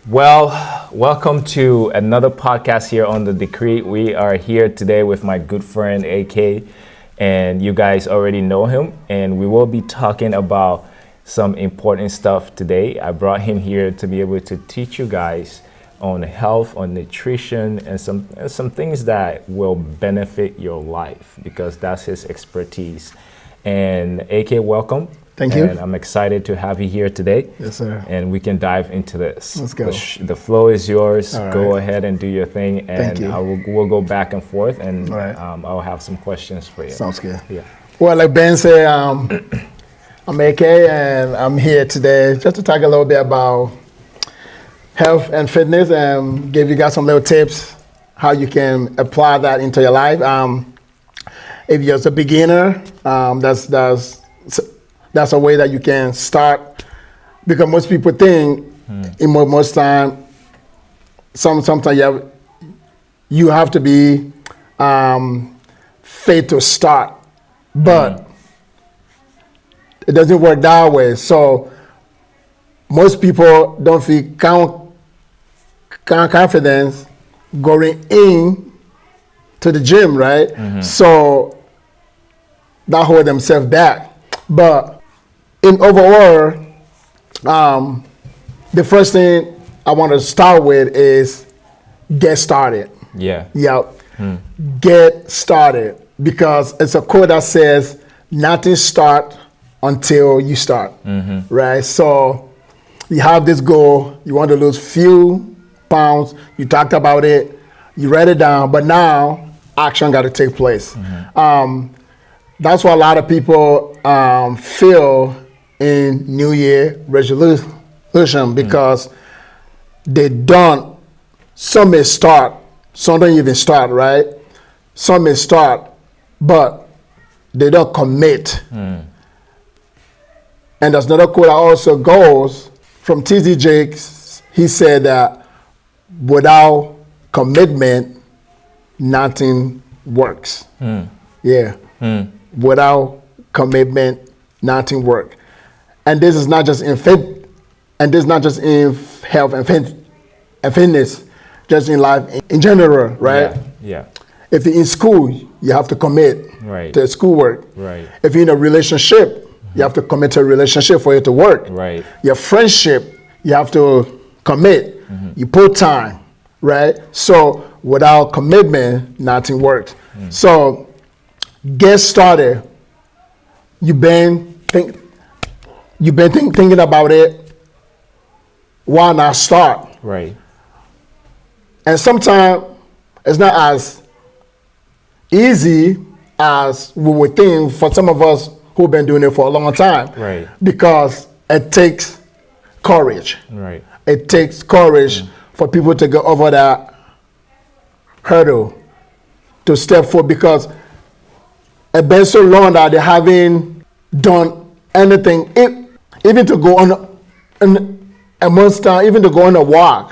Well, welcome to another podcast here on The Decree. We are here today with my good friend AK, and you guys already know him, and we will be talking about some important stuff today. I brought him here to be able to teach you guys on health, on nutrition, and some things that will benefit your life because that's his expertise. And AK, welcome. Thank you. And I'm excited to have you here today. Yes, sir. And we can dive into this. Let's go. The flow is yours. All right. Go ahead and do your thing. And Thank you. We'll go back and forth, and All right. I'll have some questions for you. Sounds good. Yeah. Well, like Ben said, I'm AK, and I'm here today just to talk a little bit about health and fitness and give you guys some little tips how you can apply that into your life. If you're just a beginner, that's a way that you can start, because most people think in most time, sometimes you have to be fit to start, but it doesn't work that way. So most people don't feel confidence going in to the gym, right? So that hold themselves back. But in overall, the first thing I want to start with is get started. Yeah. Yep. Get started, because it's a quote that says nothing start until you start, right? So you have this goal, you want to lose few pounds, you talked about it, you write it down, but now action got to take place. That's what a lot of people feel in New Year resolution, because they don't, some may start, some don't even start, right? Some may start, but they don't commit. And there's another quote that also goes from T.D. Jakes. He said that without commitment, nothing works. Yeah. Without commitment, nothing works. And this is not just in fit, and this is not just in health and fitness, just in life in general, right? Yeah. If you're in school, you have to commit to schoolwork. Right. If you're in a relationship, you have to commit to a relationship for it to work. Right. Your friendship, you have to commit. You put time, right? So without commitment, nothing works. So get started. You've been thinking about it. Why not start? Right. And sometimes it's not as easy as we would think for some of us who've been doing it for a long time. Right. Because it takes courage. Right. It takes courage for people to go over that hurdle, to step forward, because it's been so long that they haven't done anything, even to go on a monster, even to go on a walk.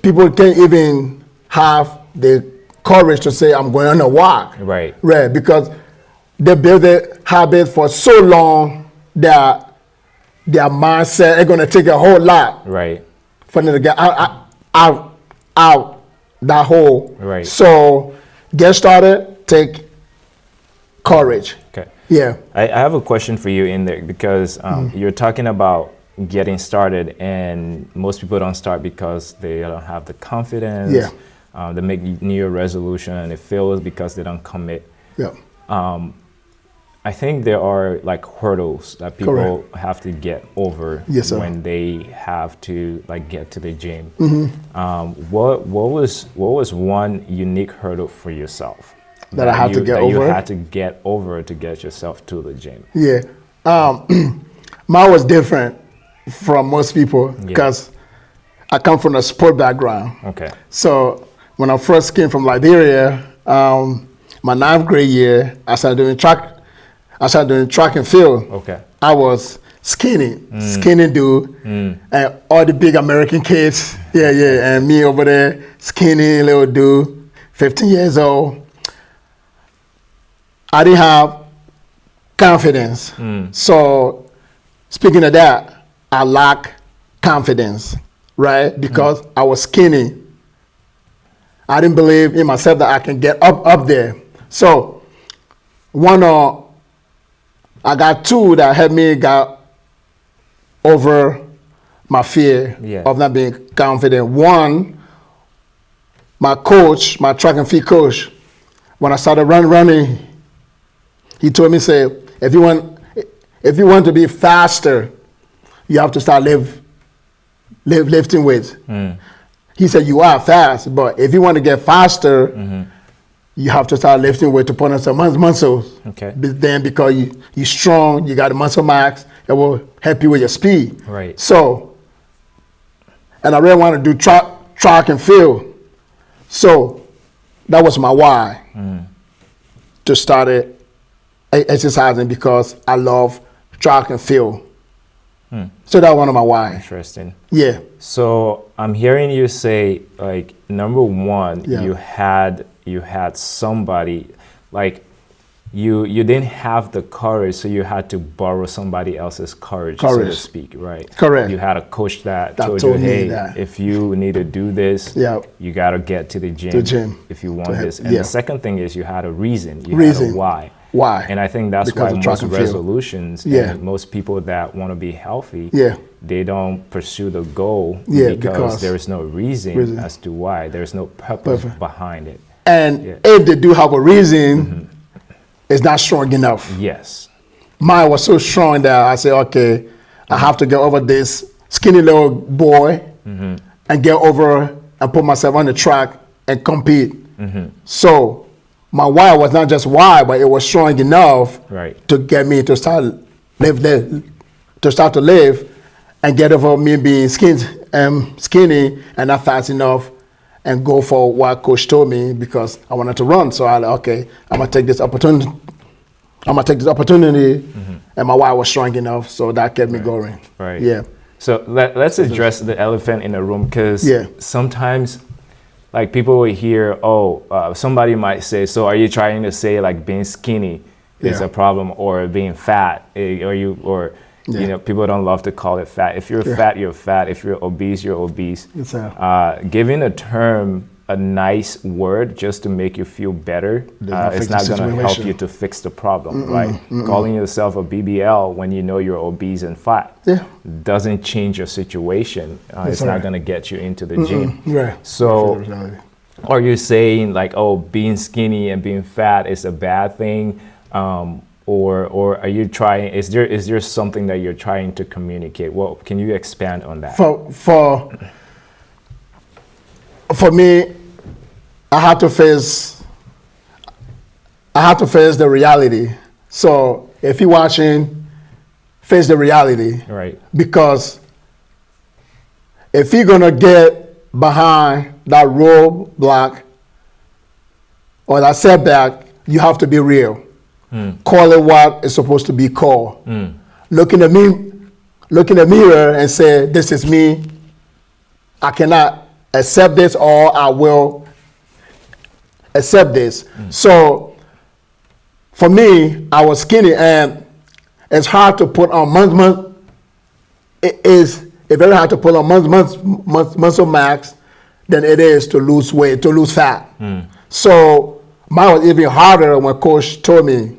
People can't even have the courage to say, I'm going on a walk. Right. Right, because they built the habit for so long that their mindset is going to take a whole lot Right. for them to get out that hole. Right. So get started, take courage. Okay. Yeah. I have a question for you in there, because you're talking about getting started, and most people don't start because they don't have the confidence. Yeah. They make New Year resolution and it fails because they don't commit. Yeah. I think there are like hurdles that people Correct. have to get over Yes, sir. when they have to like get to the gym. What was one unique hurdle for yourself That I had to get that over? you had to get over to get yourself to the gym? Yeah. Mine was different from most people because I come from a sport background. Okay. So when I first came from Liberia, my 9th grade year, I started doing track and field. Okay. I was skinny dude, and all the big American kids, and me over there, skinny little dude, 15 years old. I didn't have confidence. So speaking of that, I lack confidence. right? Because I was skinny. I didn't believe in myself that I can get up there. So I got two that helped me got over my fear of not being confident. One, my coach, my track and field coach, when I started running, he told me, say, if you want to be faster, you have to start lifting weights. He said, you are fast, but if you want to get faster, you have to start lifting weight to put on some muscles. Okay. Then because you're strong, you got the muscle mass, it will help you with your speed. Right. So, and I really want to do track and field. So that was my why to start exercising, because I love track and field. So that's one of my why. Interesting. Yeah. So I'm hearing you say, like, number one, you had somebody, like, you didn't have the courage, so you had to borrow somebody else's courage, so to speak, right? Correct. You had a coach that told you, hey, if you need to do this, you got to get to the gym if you want this. And the second thing is you had a reason. You had a why. Why? And I think that's why most resolutions and most people that want to be healthy, they don't pursue the goal because there is no reason as to why. There's no purpose behind it. And if they do have a reason, it's not strong enough. Yes. Mine was so strong that I said, okay, I have to get over this skinny little boy and get over and put myself on the track and compete. So my why was not just why, but it was strong enough to get me to start to live and get over me being skinny and not fast enough, and go for what coach told me, because I wanted to run. So I like, okay, I'm gonna take this opportunity. And my why was strong enough, so that kept me going. Right. Yeah. So let's address the elephant in the room, because sometimes, like, people will hear, somebody might say, so are you trying to say, like, being skinny is a problem, or being fat, you know, people don't love to call it fat. If you're fat, you're fat. If you're obese, you're obese. Giving a term a nice word just to make you feel better, it's not going to help you to fix the problem, right? Calling yourself a BBL when you know you're obese and fat doesn't change your situation. It's not going to get you into the gym. So are you saying, like, oh, being skinny and being fat is a bad thing? Or are you trying, is there something that you're trying to communicate? Well, can you expand on that? For me, I had to face the reality. So if you're watching, face the reality. Right. Because if you're gonna get behind that roadblock or that setback, you have to be real. Call it what it's supposed to be called. Look in the mirror and say, this is me. I cannot accept this, or I will accept this. So for me, I was skinny, and it's hard to put on it's very hard to put on muscle mass than it is to lose weight, to lose fat. So mine was even harder when coach told me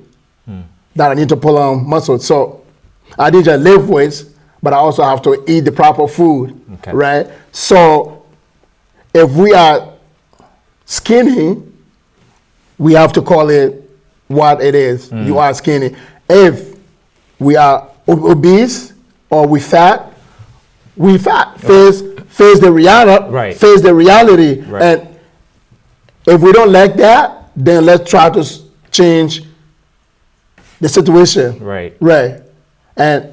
that I need to pull on muscle. So I didn't just lift weights, but I also have to eat the proper food, right? So if we are skinny, we have to call it what it is. You are skinny. If we are obese or we fat, face the reality. Face the reality. And if we don't like that, then let's try to change the situation. Right. And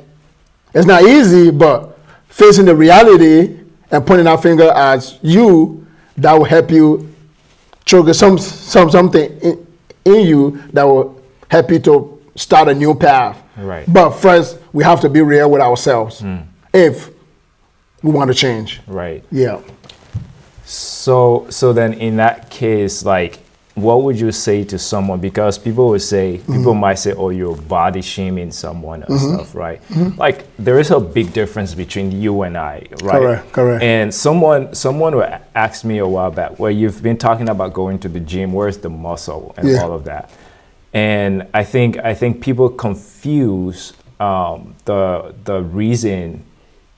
it's not easy, but facing the reality and pointing our finger at you, that will help you trigger something in you that will help you to start a new path. Right. But first, we have to be real with ourselves if we want to change. Right. Yeah. So then in that case, like, what would you say to someone? Because people would say, people might say, oh, you're body shaming someone and stuff, right? Like, there is a big difference between you and I, right? Correct. And someone would ask me a while back, well, you've been talking about going to the gym, where's the muscle and all of that? And I think people confuse the reason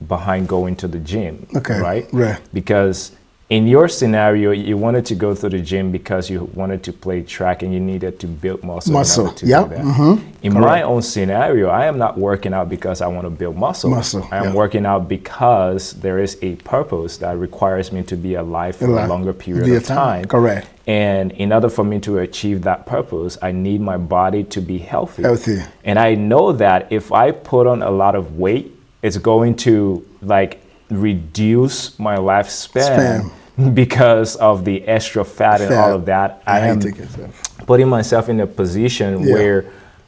behind going to the gym, right? Because in your scenario, you wanted to go to the gym because you wanted to play track and you needed to build muscle. To do that. In my own scenario, I am not working out because I want to build muscle. I am working out because there is a purpose that requires me to be alive for a longer period of time. And in order for me to achieve that purpose, I need my body to be healthy. And I know that if I put on a lot of weight, it's going to like reduce my lifespan because of the extra fat and all of that. I am putting myself in a position where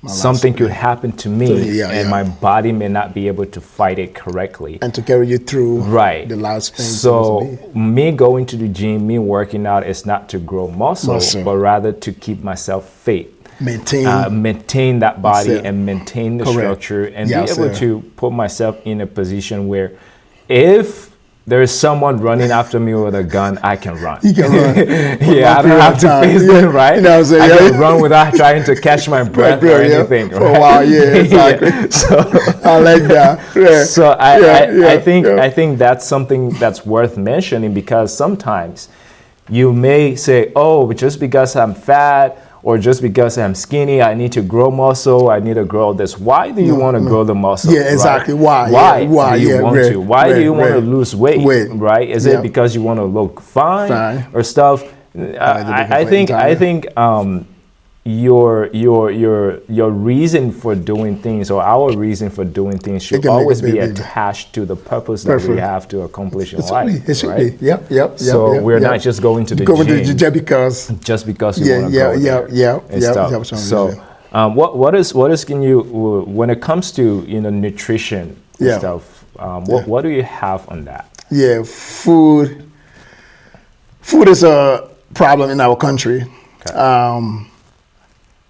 something could happen to me and my body may not be able to fight it correctly. And to carry you through the lifespan. So me going to the gym, me working out is not to grow muscle. But rather to keep myself fit. Maintain that body and maintain the structure and be able to put myself in a position where if there is someone running after me with a gun, I can run. You can run. I don't have to face them, right? You know what I'm saying? I can run without trying to catch my breath or anything. For a while, exactly. So I like that. So I think that's something that's worth mentioning, because sometimes you may say, oh, just because I'm fat or just because I'm skinny, I need to grow muscle, I need to grow this. Why do you want to grow the muscle? Exactly. Right? Why do you want to? Why do you want to lose weight? Right? Is it because you want to look fine or stuff? I think your reason for doing things, or our reason for doing things, should always be attached to the purpose that we have to accomplish in life. It should be. Yep. So we're not just going to the gym just because you want to go there and stuff. So what is can you, when it comes to nutrition and stuff, what do you have on that? Food is a problem in our country.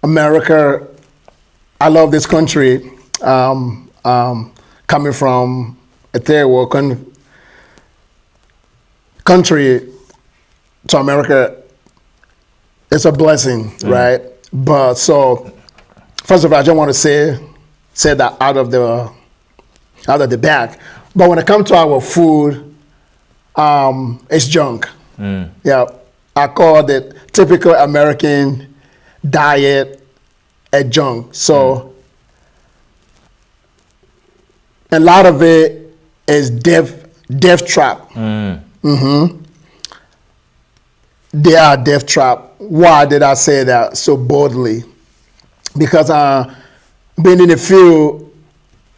America, I love this country. Coming from a third world country to America, it's a blessing, right? But so, first of all, I just want to say that out of the bag. But when it comes to our food, it's junk. I call the typical American diet a junk. So a lot of it is death trap. They are death trap. Why did I say that so boldly? Because being in the field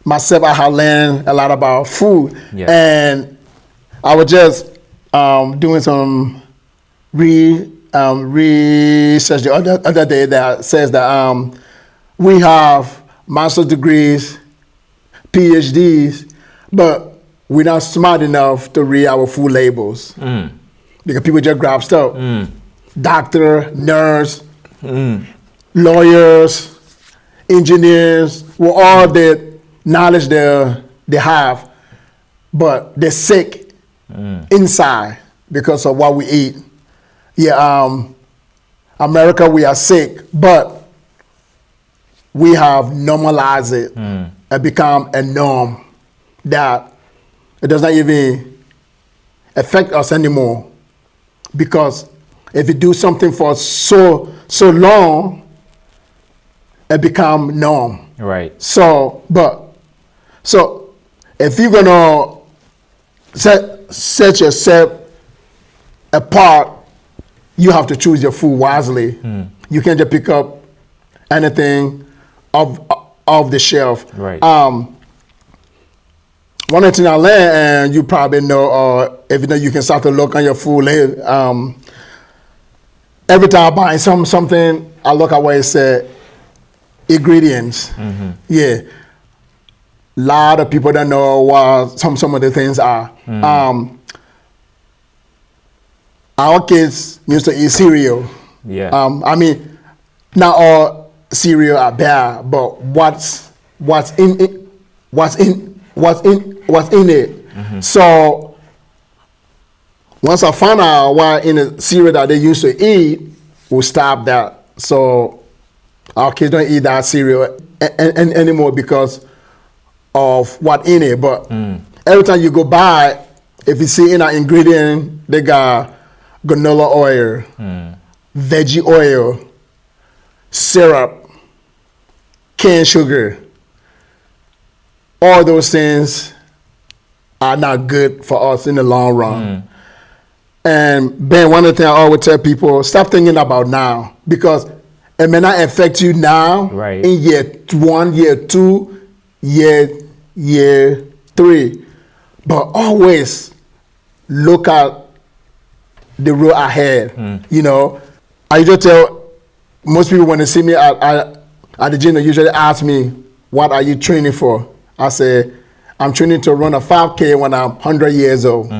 myself, I have learned a lot about food. And I was just doing some research the other day that says that we have master's degrees, PhDs, but we're not smart enough to read our food labels. Because people just grab stuff. Doctor, nurse, lawyers, engineers, with all the knowledge they have, but they're sick inside because of what we eat. America, we are sick, but we have normalized it and become a norm that it does not even affect us anymore. Because if you do something for so long, it become norm. Right. So if you're gonna set yourself apart, you have to choose your food wisely. You can't just pick up anything off the shelf. Right. One thing I learned, and you probably know, or if you know, you can start to look on your food label. Every time I buy something, I look at where it said ingredients. A lot of people don't know what some of the things are. Our kids used to eat cereal. Yeah. I mean, not all cereal are bad, but what's in it? What's in it? So once I found out what in the cereal that they used to eat, we stopped that. So our kids don't eat that cereal anymore because of what in it. But every time you go by, if you see in an ingredient, they got granola oil, veggie oil, syrup, canned sugar. All those things are not good for us in the long run. And Ben, one of the things I always tell people, stop thinking about now, because it may not affect you now in year 1, year 2, year 3, but always look at the road ahead. You know, I usually tell most people when they see me at the gym, they usually ask me, what are you training for? I say, I'm training to run a 5K when I'm 100 years old.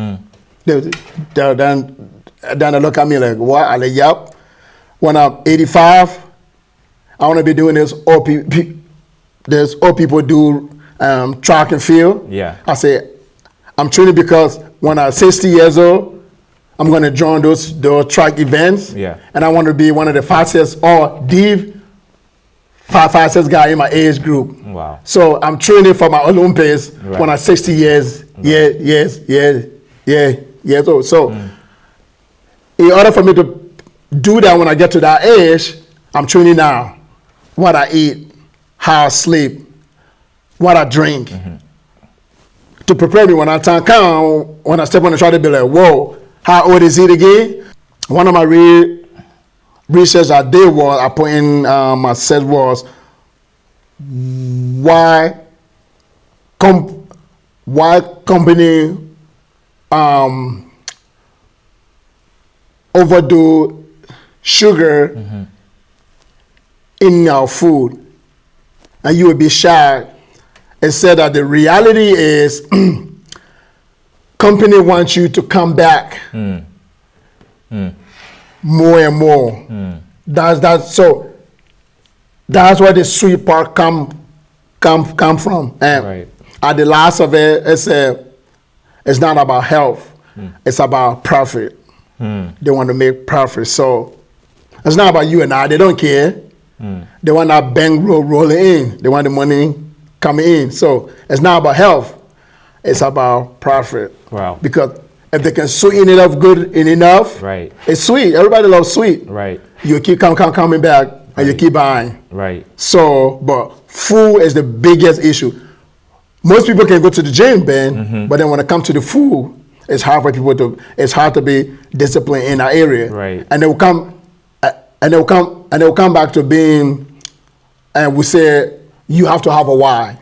Then they look at me like, what? I like, yep. When I'm 85, I want to be doing this. All people do track and field. Yeah. I say, I'm training because when I'm 60 years old, I'm going to join those track events. Yeah. And I want to be one of the fastest or the fastest guy in my age group. Wow. So I'm training for my Olympics when I'm 60 years. Years old. So in order for me to do that when I get to that age, I'm training now. What I eat, how I sleep, what I drink. To prepare me when I time come, when I step on the track, they be like, whoa, how old is it again? One of my research I did was, I put in my set was, why company overdo sugar in our food. And you would be shocked. It said that the reality is company wants you to come back more and more. So that's where the sweet part come from. And at the last of it, it's not about health. It's about profit. They want to make profit. So it's not about you and I. They don't care. They want that bank rolling in. They want the money coming in. So it's not about health. It's about profit. Wow. Because if they can sweeten it up good enough, it's sweet. Everybody loves sweet. You keep coming back and you keep buying. So, but food is the biggest issue. Most people can go to the gym, Ben, but then when it comes to the food, it's hard for people it's hard to be disciplined in that area. And they will come back to being, and we say, you have to have a why.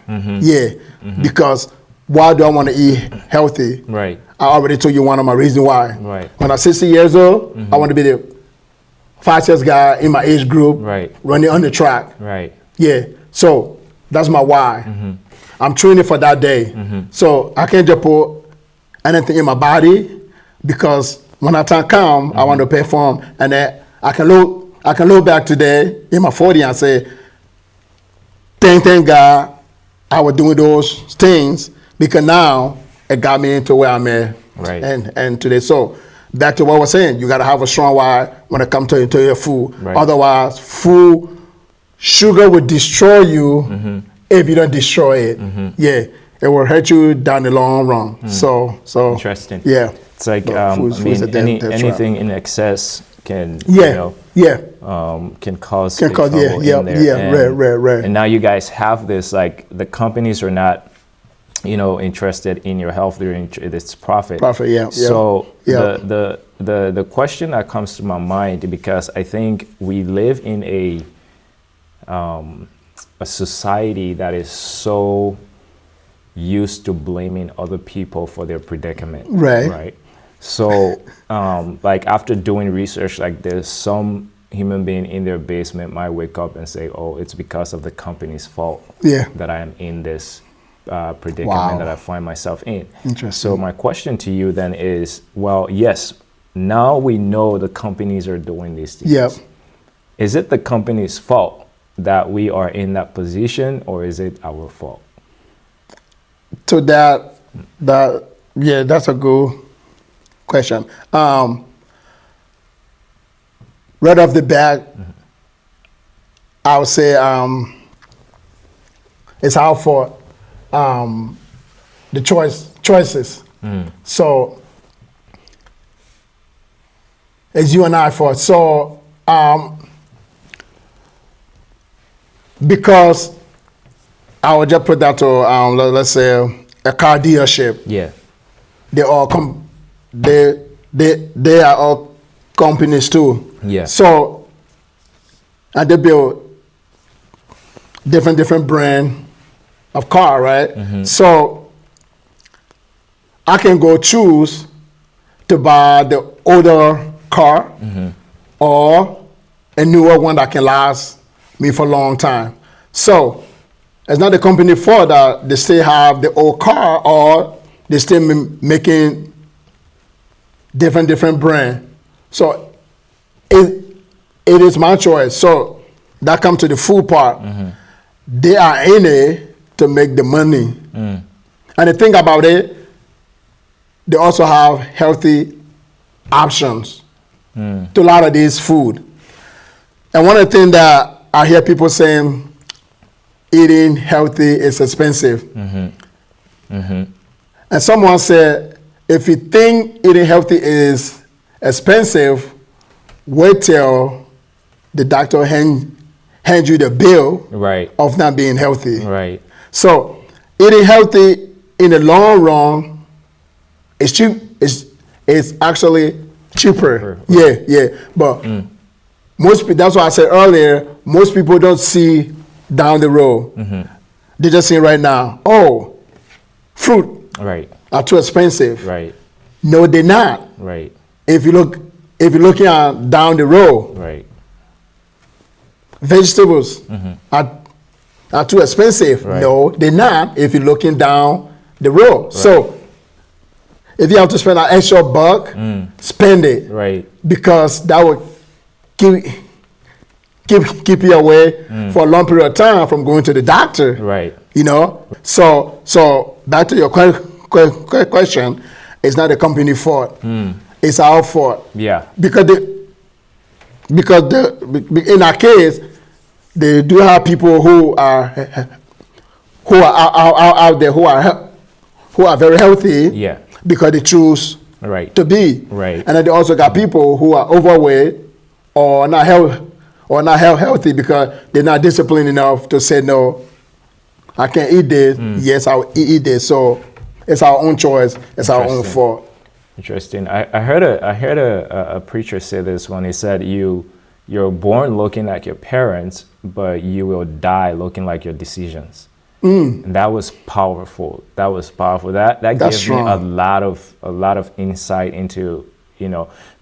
Because why do I want to eat healthy? I already told you one of my reasons why. When I'm 60 years old, I want to be the fastest guy in my age group, running on the track. So that's my why. I'm training for that day. So I can't just put anything in my body, because when that time comes, I want to perform. And then I can look back today in my 40s and say, thank God I was doing those things, because now it got me into where I'm at and today. So back to what I was saying, you got to have a strong why when it comes to your food. Otherwise, sugar will destroy you if you don't destroy it. It will hurt you down the long run. So interesting. It's like anything in excess can can cause trouble in there. And now you guys have this, like, the companies are not interested in your health, they're interested it's profit. So the question that comes to my mind, because I think we live in a society that is so used to blaming other people for their predicament. So like, after doing research like this, some human being in their basement might wake up and say, oh, it's because of the company's fault that I am in this predicament that I find myself in. So my question to you then is, well, yes, now we know the companies are doing these things. is it the company's fault that we are in that position, or is it our fault? To that, yeah, that's a good question. Right off the bat, I would say it's our fault. The choices. So it's you and I fault. So because I would just put that to let's say a car dealership. Yeah. They all they are all companies too. Yeah. So and they build different brand of car, right? So I can go choose to buy the older car or a newer one that can last me for a long time. So it's not the company fault that they still have the old car or they still making different brand. So it is my choice. So that comes to the food part. They are in it to make the money. And the thing about it, they also have healthy options to a lot of these food. And one of the things that I hear people saying, eating healthy is expensive. And someone said, if you think eating healthy is expensive, wait till the doctor hand you the bill of not being healthy. Right. So eating healthy in the long run is cheap. It's actually cheaper. Yeah. But that's why I said earlier, most people don't see down the road. They just see right now, oh, fruit are too expensive. Right. No, they're not. Right. If you're looking at down the road, Right. vegetables are too expensive. Right. No, they're not if you're looking down the road. Right. So if you have to spend an extra buck, spend it. Right. Because that would keep you away for a long period of time from going to the doctor. Right. You know? So back to your question, it's not the company fault. It's our fault. Yeah. Because in our case, they do have people who are out there who are very healthy. Yeah. Because they choose to be. Right. And then they also got people who are overweight or not healthy because they're not disciplined enough to say, no, I can't eat this. Yes, I'll eat this. So it's our own choice. It's our own fault. Interesting. I heard a preacher say this when he said you're born looking like your parents, but you will die looking like your decisions. And that was powerful. That gave me a lot of insight into,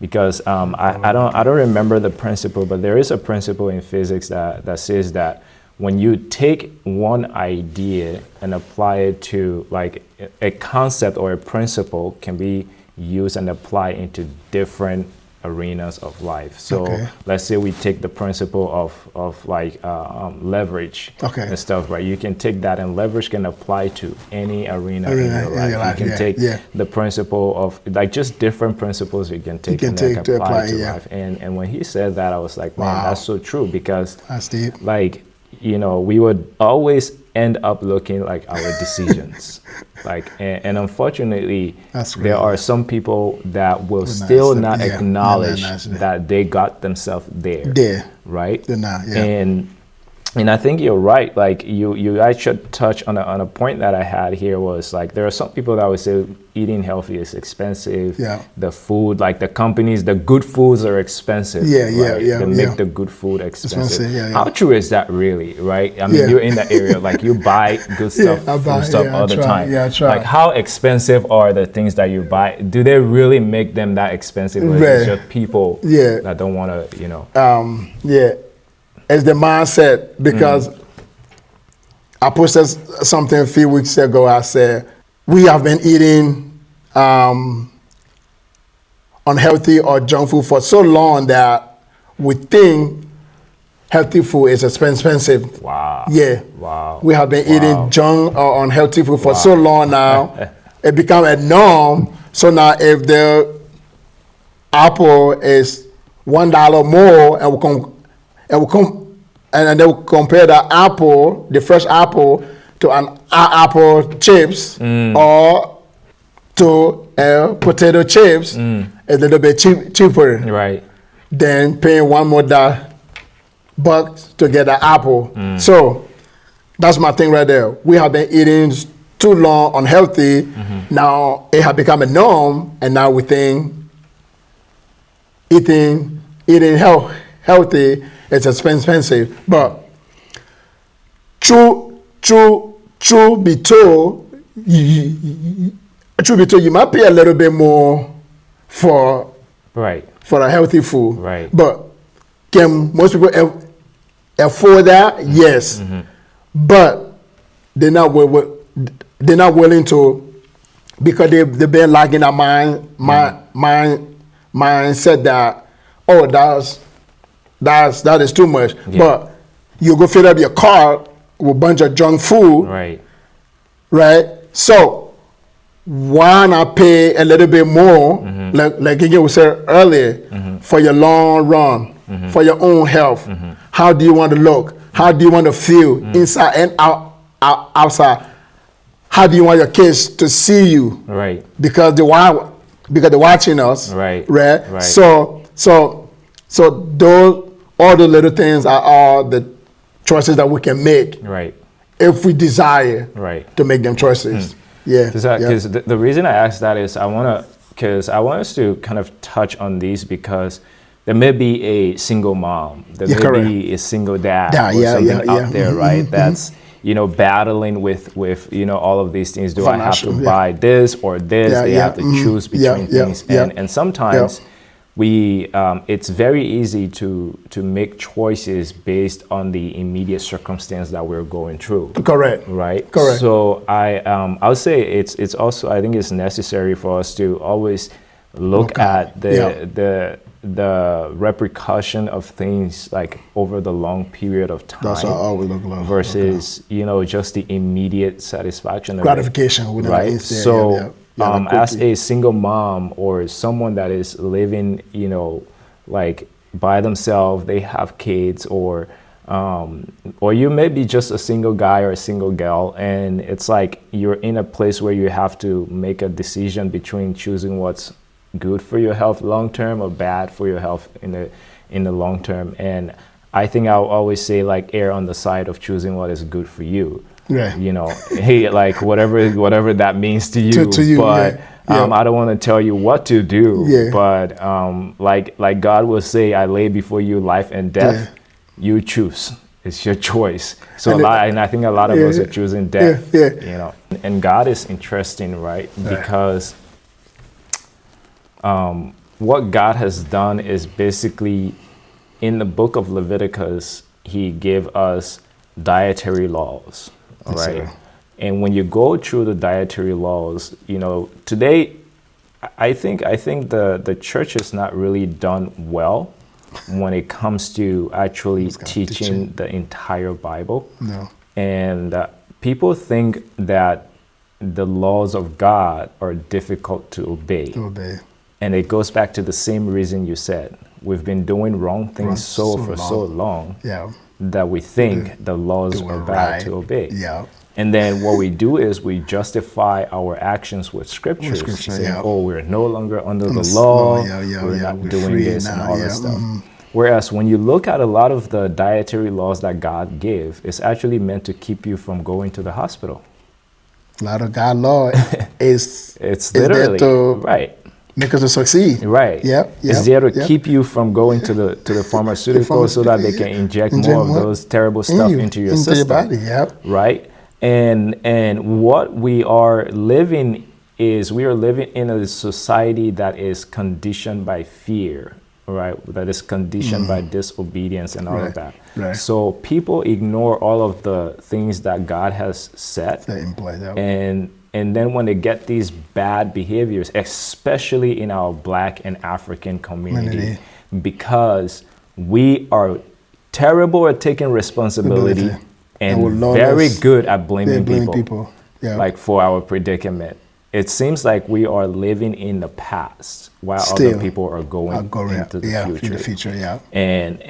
because I don't remember the principle, but there is a principle in physics that says that when you take one idea and apply it to like a concept or a principle can be used and applied into different arenas of life. So let's say we take the principle of like leverage and stuff, right? You can take that, and leverage can apply to any arena in your life. You can take the principle of like just different principles you can take and apply to life. And when he said that, I was like, man, that's so true, because that's deep. Like, we would always end up looking like our decisions. And unfortunately, there are some people that will still not acknowledge that they got themselves there. Right? They're not, And I think you're right. Like you guys should touch on a point that I had here was like, there are some people that would say eating healthy is expensive. Yeah. The food, like the companies, the good foods are expensive. They make the good food expensive. How true is that really, right? I mean, you're in that area, like you buy good stuff, food stuff all the time. Like how expensive are the things that you buy? Do they really make them that expensive? Or is it just people that don't want to, It's the mindset, because I posted something a few weeks ago. I said, we have been eating unhealthy or junk food for so long that we think healthy food is expensive. Wow. Yeah. Wow. We have been eating junk or unhealthy food for so long now. It become a norm. So now if the apple is $1 more, and they will compare the apple, the fresh apple, to an apple chips or to potato chips, a little bit cheaper. Right. Than paying $1 more bucks to get an apple. So that's my thing right there. We have been eating too long unhealthy. Now it has become a norm, and now we think eating healthy is expensive. But true be told, you might pay a little bit more for a healthy food. Right. But can most people afford that? Yes. But they're not willing to, because they've been lacking a mindset that, oh, that is too much. Yeah. But you go fill up your car with a bunch of junk food. Right? So why not pay a little bit more, like you said earlier, for your long run, for your own health? How do you want to look? How do you want to feel inside and outside? How do you want your kids to see you? Right. Because they're watching us. Right. So those, all the little things are all the choices that we can make. Right. If we desire to make them choices. Yeah. Because the reason I asked that is I want us to kind of touch on these, because there may be a single mom, there may be a single dad or something out there, right? That's battling with all of these things. Do I have to buy this or this? They have to choose between things, and sometimes we it's very easy to make choices based on the immediate circumstance that we're going through. Correct. Right. Correct. So I would say it's also, I think it's necessary for us to always look at the repercussion of things like over the long period of time. That's what I always look like. Versus just the immediate satisfaction of gratification. Right. So as a single mom or someone that is living, like by themselves, they have kids, or you may be just a single guy or a single girl, and it's like you're in a place where you have to make a decision between choosing what's good for your health long term or bad for your health in the long term. And I think I'll always say, like, err on the side of choosing what is good for you. Yeah. Hey, like whatever that means to you. To you, but I don't want to tell you what to do. Yeah. But like God will say, I lay before you life and death. You choose. It's your choice. So and I think a lot of us are choosing death. And God is interesting, right? Because what God has done is basically, in the book of Leviticus, He gave us dietary laws. Right. And when you go through the dietary laws, today, I think the church is not really done well when it comes to actually teaching the entire Bible. No. And people think that the laws of God are difficult to obey. And it goes back to the same reason you said. We've been doing wrong things so long. That we think the laws are bad to obey. And then what we do is we justify our actions with scriptures, saying, oh, we're no longer under the law, we're not doing this and all that stuff. Whereas when you look at a lot of the dietary laws that God gave, it's actually meant to keep you from going to the hospital. A lot of God law it's literally make us succeed. Right. It's there to keep you from going to the pharmaceutical so that they can inject more of those terrible stuff into your system. Your body, Right. And what we are living in a society that is conditioned by fear, right? That is conditioned by disobedience and all of that. Right. So people ignore all of the things that God has set in place. And then when they get these bad behaviors, especially in our Black and African community, because we are terrible at taking responsibility and will very good at blaming people. Yeah. Like for our predicament. It seems like we are living in the past while Still, other people are going into the future. In the future, yeah. And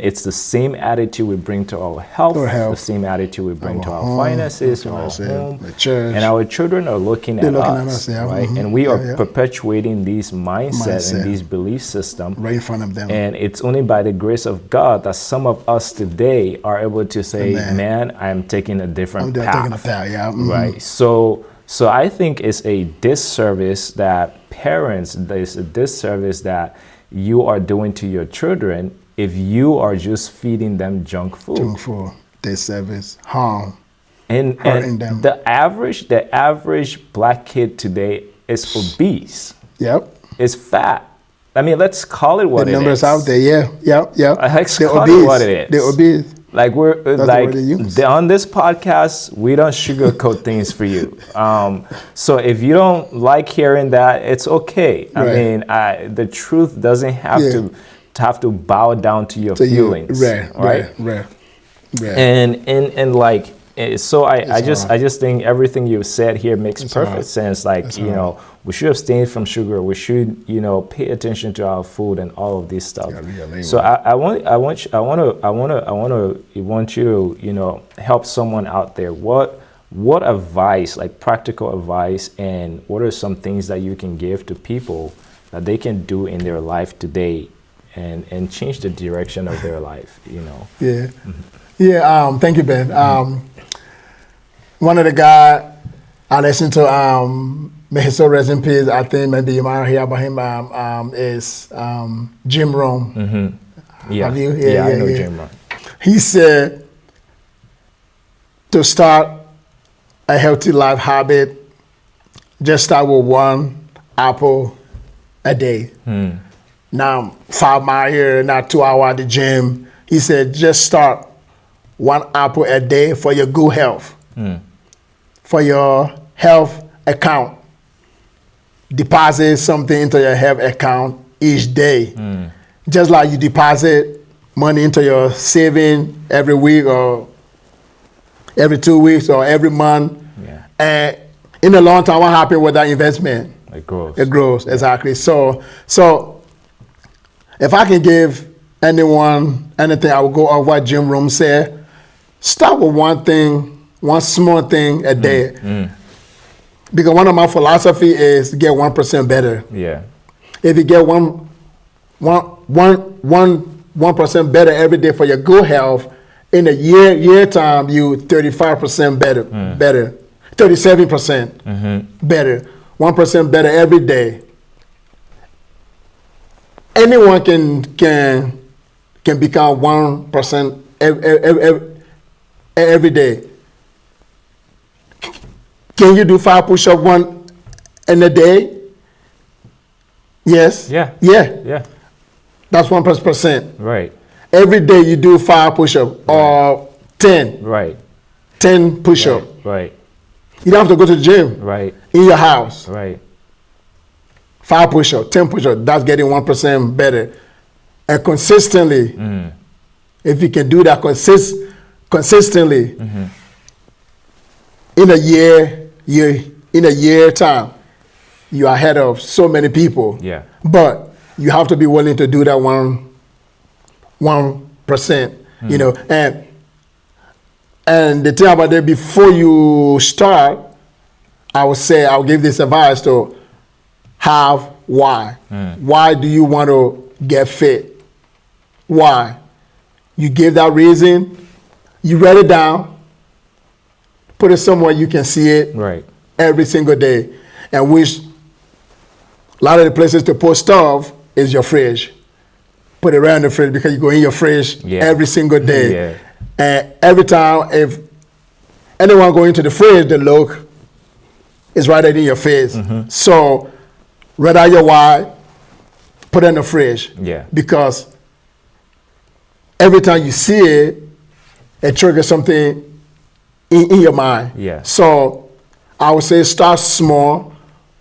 it's the same attitude we bring to our health, the same attitude we bring to our finances, our home, the church. And our children are looking at us, yeah. right? And we are perpetuating these mindset and these belief systems right in front of them. And it's only by the grace of God that some of us today are able to say, man, I'm taking a different path. Taking a path, yeah. Right. So I think it's a disservice that parents, there's a disservice that you are doing to your children if you are just feeding them junk food. Junk food, disservice, harm. And them. the average black kid today is obese. Yep. Is fat. I mean, let's call it what it is. The numbers out there, yeah. Let's call it what it is. They're obese. Like on this podcast, we don't sugarcoat things for you. So if you don't like hearing that, it's okay. I mean, the truth doesn't have to bow down to your feelings, right? And like, so I just think everything you've said here makes perfect sense. Like, we should abstain from sugar. We should, pay attention to our food and all of this stuff. So I want you to, help someone out there. What advice, like practical advice, and what are some things that you can give to people that they can do in their life today and change the direction of their life, Yeah. Yeah, thank you, Ben. One of the guys I listened to, may his soul rest in peace, I think maybe you might hear about him, is Jim Rohn. Mm-hmm. Yeah. Have you? Yeah, I know Jim Rohn. He said to start a healthy life habit, just start with 1 apple a day. Now, 5 miles here, not 2 hours at the gym. He said just start 1 apple a day for your good health. For your health account. Deposit something into your health account each day. Just like you deposit money into your saving every week or every 2 weeks or every month. Yeah. And in the long term, what happens with that investment? It grows. It grows, exactly. So if I can give anyone anything, I will go off what Jim Rohn said. Start with one small thing a day. Because one of my philosophy is to get 1% better. Yeah. If you get 1% better every day for your good health, in a year time, you 35% better, 37% better, 1% better every day. Anyone can become 1% every day. Can you do 5 push-ups one in a day? Yes. Yeah. That's 1%. Right. Every day you do 5 push-ups or 10. Right. 10 push-ups. Right. You don't have to go to the gym. Right. In your house. Right. 5 push-ups, 10 push-ups. That's getting 1% better. And consistently, if you can do that consistently, in a year time, you are ahead of so many people. Yeah. But you have to be willing to do that 1%. And the thing about it, before you start, I'll give this advice to have why. Why do you want to get fit? Why? You give that reason, you write it down, put it somewhere you can see it every single day. And which a lot of the places to put stuff is your fridge. Put it right in the fridge because you go in your fridge every single day. And every time if anyone go into the fridge, the look is right in your face. So write out your why, put it in the fridge. Because every time you see it, it triggers something in your mind. So I would say start small,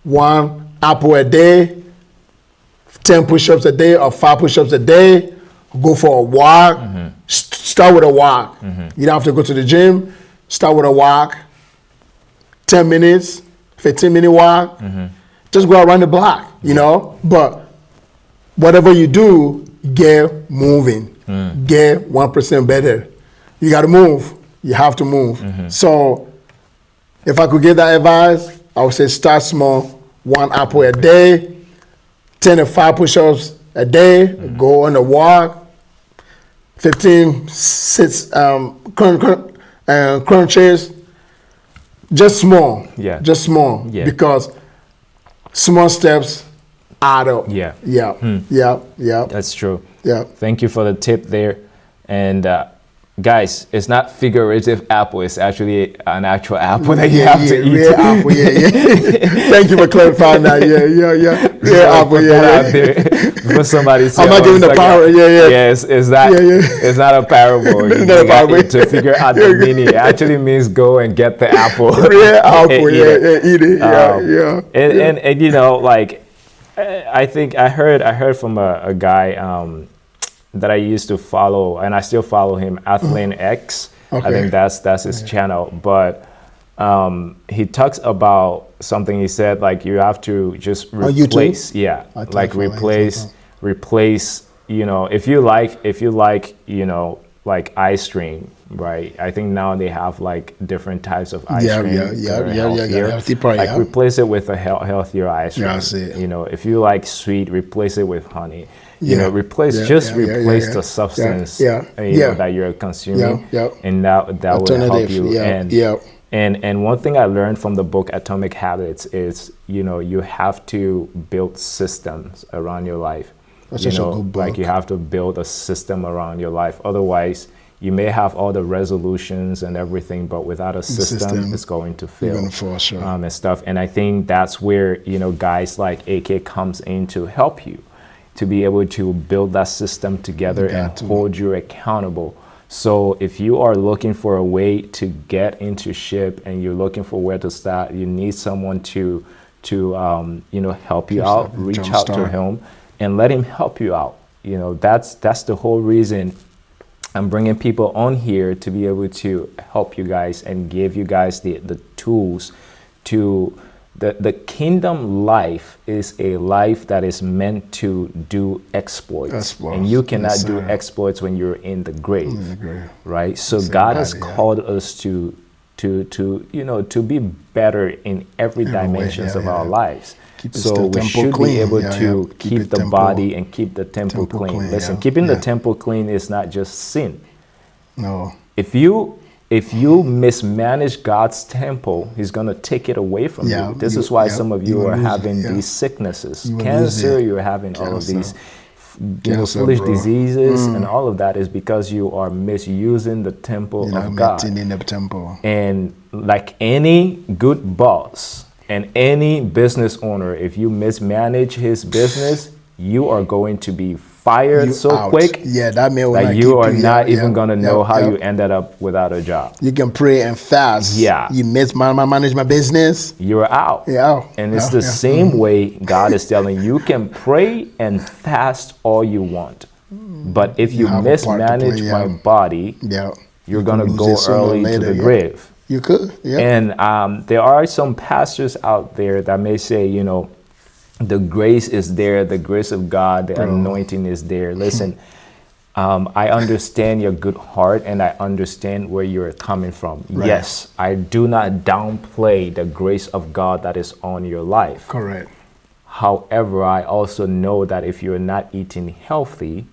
1 apple a day, 10 push-ups a day or 5 push-ups a day, go for a walk, start with a walk. You don't have to go to the gym. Start with a walk. 10 minutes, 15-minute walk. Just go around the block, you know. But whatever you do, get moving. Get 1% better. You got to move. You have to move. So if I could give that advice, I would say start small. 1 apple a day, 10 to 5 push-ups a day. Go on a walk. 15 sits, crunches. Just small. Yeah. Just small. Yeah. Because small steps add up. Yeah. Yeah. That's true. Yeah. Thank you for the tip there. And guys, it's not figurative apple. It's actually an actual apple that you have to eat. Real apple, Thank you for clarifying that. Yeah. Real apple, Out there for somebody to I'm not giving the power. Yes, it's not a parable. You got to figure out the meaning. It actually means go and get the apple. Real apple, eat it. And you know, like I think I heard from a guy that I used to follow, and I still follow him, Athlene X. Okay. I think that's his channel. But he talks about something. He said like you have to just replace, replace. You know, if you like, you know, like ice cream, right? I think now they have like different types of ice cream. Like replace it with a healthier ice cream. I see. You know, if you like sweet, replace it with honey. You know, replace the substance that you're consuming, and that will help you. And one thing I learned from the book Atomic Habits is, you know, you have to build systems around your life. That's such a good book. Like you have to build a system around your life. Otherwise, you may have all the resolutions and everything, but without a system it's going to fail. You're gonna fall, sure. And stuff. And I think that's where, you know, guys like AK comes in to help you, to be able to build that system together and hold you accountable. So if you are looking for a way to get into SHIP and you're looking for where to start, you need someone to you know, help you out, reach out to him and let him help you out. You know, that's the whole reason I'm bringing people on here, to be able to help you guys and give you guys the tools to. The kingdom life is a life that is meant to do exploits. And you cannot do exploits when you're in the grave, right? So God has called us to you know, to be better in every dimensions of our lives. So we should be able to keep the body and keep the temple clean. Listen, keeping the temple clean is not just sin. No. If you mismanage God's temple, He's going to take it away from you. This is why some of you are having these sicknesses. Cancer, you're having all of these foolish diseases, and all of that is because you are misusing the temple of God. In the temple. And like any good boss and any business owner, if you mismanage his business, you are going to be fired quick that you are not even going to know how you ended up without a job. You can pray and fast. You manage my business, you're out. And it's the same way God is telling you can pray and fast all you want, but if you mismanage my body, you're going to go early to the grave. You could. And there are some pastors out there that may say, you know, the grace is there, the grace of God, the anointing is there. Listen, I understand your good heart and I understand where you're coming from. Yes, I do not downplay the grace of God that is on your life. Correct. However, I also know that if you're not eating healthy,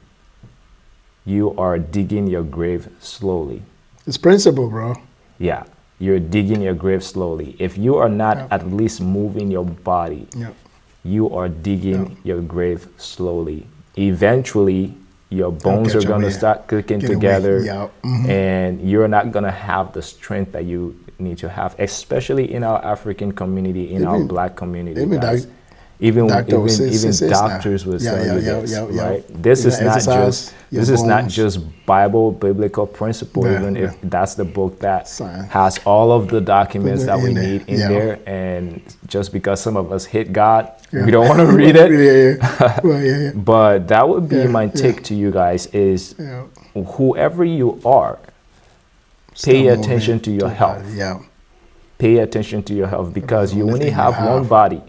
you are digging your grave slowly. It's principle, bro. Yeah, you're digging your grave slowly. If you are not at least moving your body, you are digging your grave slowly. Eventually, your bones are going to start clicking together, and you're not going to have the strength that you need to have, especially in our African community, in our Black community. Even doctors will tell you this, right? This is not just Bible, biblical principle, even if that's the book that has all of the documents that we need in there. And just because some of us hate God, we don't want to read it. But that would be my take to you guys is whoever you are, pay attention to your health. Yeah. Pay attention to your health, because you only have you one body.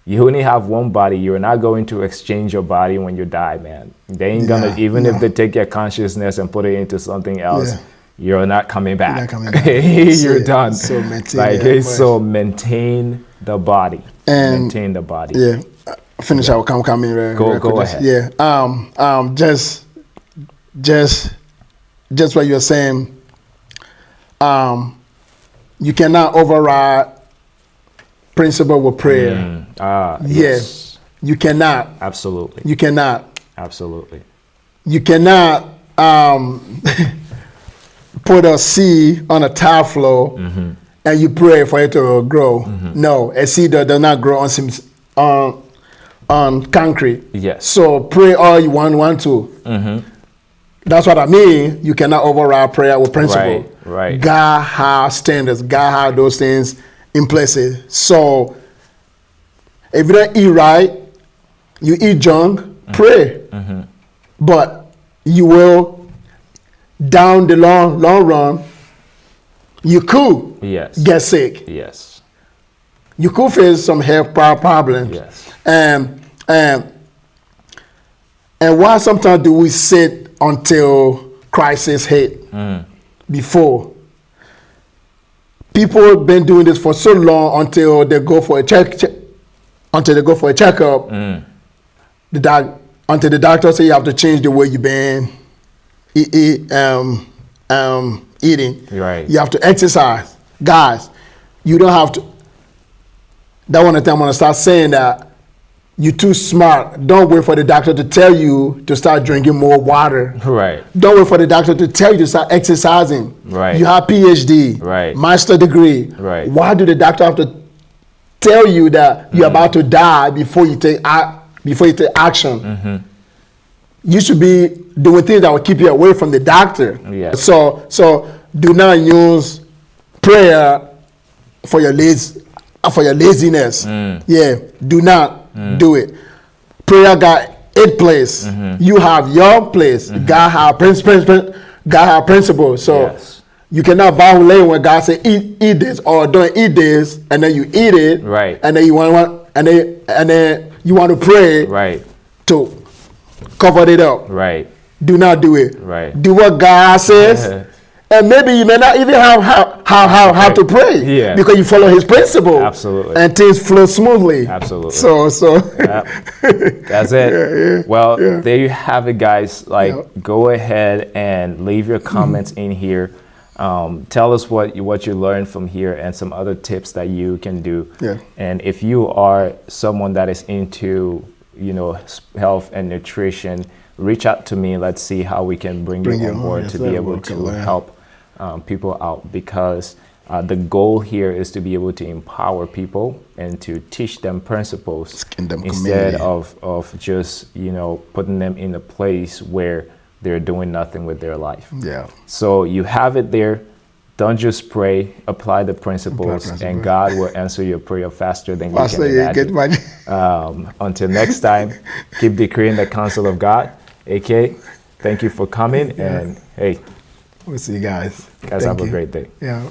You only have one body. You're not going to exchange your body when you die, man. They ain't gonna, even if they take your consciousness and put it into something else, you're not coming back. You're not coming back. You're done. So maintain maintain the body. And maintain the body. Yeah. Finish. I will come in. Go ahead. Yeah. Just what you're saying. You cannot override principle with prayer. Yes. You cannot. Absolutely. You cannot. Absolutely. You cannot put a seed on a tile floor and you pray for it to grow. No, a seed does not grow on concrete. Yes. So pray all you want to. That's what I mean. You cannot override prayer with principle. Right. God has standards. God has those things in places. So if you don't eat right, you eat junk, pray. But you will, down the long run, you could get sick. Yes. You could face some health problems. Yes. And why sometimes do we sit until crisis hit? Before. People have been doing this for so long until they go for a checkup. Until the doctor say you have to change the way you've been eating. Right. You have to exercise. Guys, you don't have to. That one thing I'm gonna start saying that you're too smart. Don't wait for the doctor to tell you to start drinking more water. Right. Don't wait for the doctor to tell you to start exercising. Right. You have PhD. Right. Master degree. Right. Why do the doctor have to tell you that you're about to die before you take action? You should be doing things that will keep you away from the doctor. Yes. So do not use prayer for your laziness. Yeah, do not do it. Prayer got its place. You have your place. God have principles. So you cannot violate when God say eat this or don't eat this, and then you eat it. Right. And then you want you want to pray. Right. To cover it up. Right. Do not do it. Right. Do what God says. And maybe you may not even have how to pray. Yeah. Because you follow his principle. Absolutely. And things flow smoothly. Absolutely. So that's it. Well, there you have it, guys. Go ahead and leave your comments in here. Tell us what you learned from here and some other tips that you can do. Yeah. And if you are someone that is into, health and nutrition, reach out to me. Let's see how we can bring you on board to be able to help people out, because the goal here is to be able to empower people and to teach them principles instead of just putting them in a place where they're doing nothing with their life. Yeah. So you have it there. Don't just pray, apply the principles, and God will answer your prayer faster than you can imagine. Until next time, keep decreeing the counsel of God. AK, thank you for coming, and hey, we'll see you guys. Guys, have a great day. Yeah.